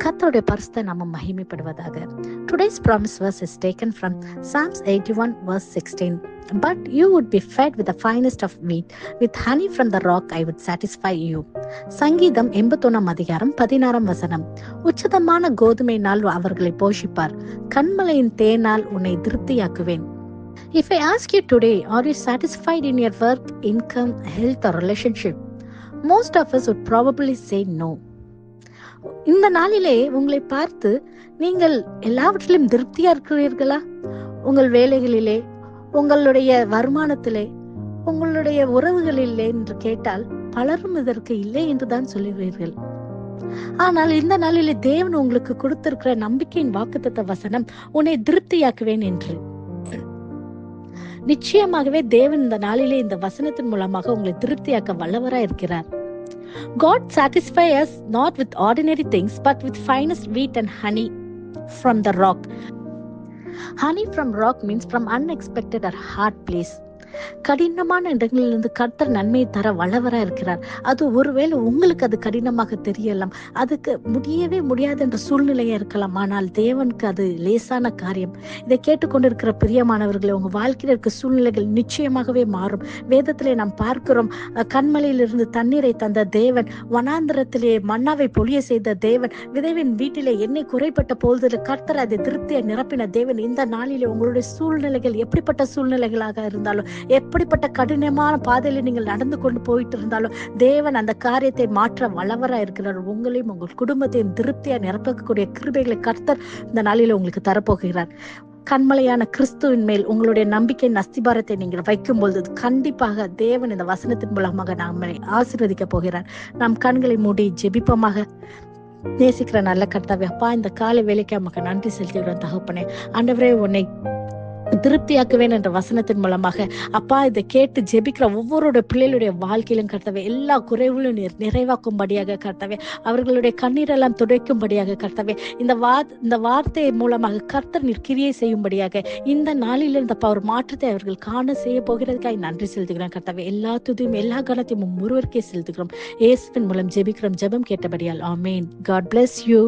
கர்த்தருடைய பரிசுத்த நாமம் மகிமைப்படுவதாக. Today's promise verse is taken from Psalms 81 verse 16. But you would be fed with the finest of wheat, with honey from the rock I would satisfy you. சங்கீதம் 81 அதிகாரம் 16 வசனம். உச்சதமான கோதுமையினால் அவர்களை போஷிப்பார், கண்மலையின் தேனால் உன்னை திருப்தியாக்குவேன். If I ask you today, are you satisfied in your work, income, health or relationship? Most of us would probably say no. இந்த நாளிலே உங்களை பார்த்து நீங்கள் எல்லாவற்றிலும் திருப்தியா இருக்கிறீர்களா? உங்கள் வேலைகளிலே, உங்களுடைய வருமானத்திலே, உங்களுடைய உறவுகளிலே என்று கேட்டால் பலரும் இதற்கு இல்லை என்றுதான் சொல்லுவீர்கள். ஆனால் இந்த நாளிலே தேவன் உங்களுக்கு கொடுத்திருக்கிற நம்பிக்கையின் வாக்குத்தத்த வசனம் உன்னை திருப்தியாக்குவேன் என்று. நிச்சயமாகவே தேவன் இந்த நாளிலே இந்த வசனத்தின் மூலமாக உங்களை திருப்தியாக்க வல்லவராய் இருக்கிறார். God satisfies us not with ordinary things, but with finest wheat and honey from the rock. Honey from rock means from unexpected or hard place. கடினமான இடங்களிலிருந்து கர்த்தர் நன்மையை தர வல்லவராய் இருக்கிறார். அது ஒருவேளை உங்களுக்கு அது கடினமாக தெரியலாம், அதுக்கு முடியவே முடியாது என்ற சூழ்நிலையா இருக்கலாம். ஆனால் தேவனுக்கு அது லேசான காரியம். இதை கேட்டுக்கொண்டிருக்கிற பிரியமானவர்களே, உங்க வாழ்க்கையில் இருக்க சூழ்நிலைகள் நிச்சயமாகவே மாறும். வேதத்திலே நாம் பார்க்கிறோம், கண்மலையிலிருந்து தண்ணீரை தந்த தேவன், வனாந்திரத்திலே மன்னாவை பொழிய செய்த தேவன், விதைவின் வீட்டிலே எண்ணெய் குறைப்பட்ட பொழுது கர்த்தர் அதை திருப்தியை நிரப்பின தேவன். இந்த நாளிலே உங்களுடைய சூழ்நிலைகள் எப்படிப்பட்ட சூழ்நிலைகளாக இருந்தாலும், எப்படிப்பட்ட கடினமான பாதையில நீங்கள் நடந்து கொண்டு போயிட்டு இருந்தாலும், தேவன் அந்த காரியத்தை மாற்ற வல்லவராய் இருக்கிறார். உங்களையும் உங்கள் குடும்பத்தையும் திருப்தியா நிரப்பக்கூடிய கிருபைகளை கர்த்தர் இந்த நாளில உங்களுக்கு தரப்போகிறார். கண்மலையான கிறிஸ்துவின் மேல் உங்களுடைய நம்பிக்கையின் அஸ்திபாரத்தை நீங்கள் வைக்கும் பொழுது கண்டிப்பாக தேவன் இந்த வசனத்தின் மூலமாக நம்மை ஆசீர்வதிக்க போகிறார். நாம் கண்களை மூடி ஜெபிப்போமாக. நேசிக்கிற நல்ல கர்த்தாவே, அப்பா, இந்த காலை வேலைக்கு நமக்கு நன்றி செலுத்துகிறோம் தகப்பனே. ஆண்டவரே, உன்னை திருப்தியாக்குவேன் என்ற வசனத்தின் மூலமாக அப்பா, இதை கேட்டு ஜெபிக்கிற ஒவ்வொருடைய பிள்ளைகளுடைய வாழ்க்கையிலும் கர்த்தாவே எல்லா குறைவுகளும் நிறைவாக்கும்படியாக கர்த்தாவே, அவர்களுடைய கண்ணீரெல்லாம் துடைக்கும்படியாக கர்த்தாவே, இந்த வார்த்தை மூலமாக கர்த்தர் கிரியை செய்யும்படியாக இந்த நாளில் இந்த ஒரு மாற்றத்தை அவர்கள் காண செய்ய போகிறதுக்காக நன்றி செலுத்துகிறோம் கர்த்தாவே. எல்லா துதியும் எல்லா கனத்தையும் ஒருவருக்கே செலுத்துகிறோம். இயேசுவின் மூலம் ஜெபிக்கிறோம், ஜெபம் கேட்டபடியால். ஆமேன். God bless you.